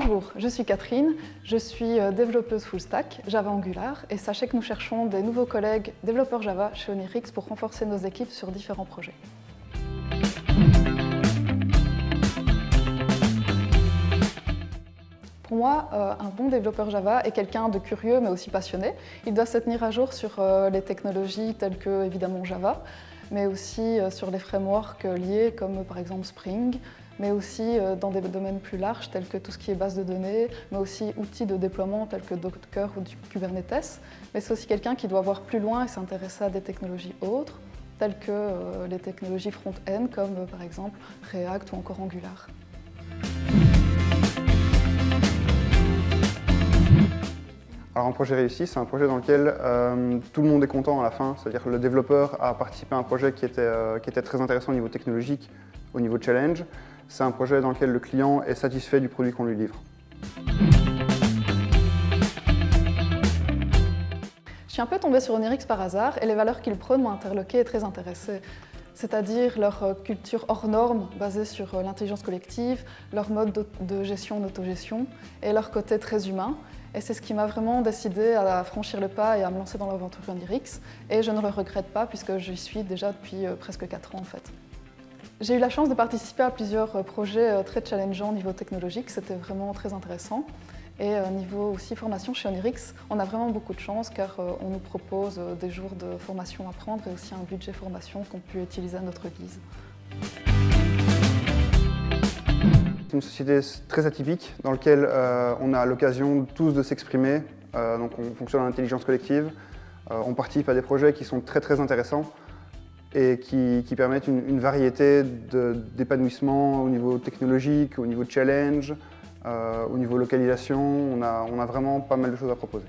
Bonjour, je suis Catherine, je suis développeuse full stack Java Angular et sachez que nous cherchons des nouveaux collègues développeurs Java chez Onirix pour renforcer nos équipes sur différents projets. Pour moi, un bon développeur Java est quelqu'un de curieux mais aussi passionné. Il doit se tenir à jour sur les technologies telles que évidemment Java, mais aussi sur les frameworks liés comme par exemple Spring, mais aussi dans des domaines plus larges tels que tout ce qui est base de données, mais aussi outils de déploiement tels que Docker ou du Kubernetes. Mais c'est aussi quelqu'un qui doit voir plus loin et s'intéresser à des technologies autres, telles que les technologies front-end comme par exemple React ou encore Angular. Alors un projet réussi, c'est un projet dans lequel tout le monde est content à la fin, c'est-à-dire que le développeur a participé à un projet qui était très intéressant au niveau technologique, au niveau challenge. C'est un projet dans lequel le client est satisfait du produit qu'on lui livre. Je suis un peu tombée sur Onirix par hasard et les valeurs qu'ils prônent m'ont interloquée et très intéressée. C'est-à-dire leur culture hors norme basée sur l'intelligence collective, leur mode de gestion, d'autogestion et leur côté très humain. Et c'est ce qui m'a vraiment décidé à franchir le pas et à me lancer dans l'aventure Onirix. Et je ne le regrette pas puisque j'y suis déjà depuis presque 4 ans en fait. J'ai eu la chance de participer à plusieurs projets très challengeants au niveau technologique, c'était vraiment très intéressant. Et au niveau aussi formation chez Onirix, on a vraiment beaucoup de chance car on nous propose des jours de formation à prendre et aussi un budget formation qu'on peut utiliser à notre guise. C'est une société très atypique dans laquelle on a l'occasion tous de s'exprimer, donc on fonctionne en intelligence collective, on participe à des projets qui sont très intéressants et qui permettent une variété d'épanouissement au niveau technologique, au niveau challenge, au niveau localisation. On a vraiment pas mal de choses à proposer.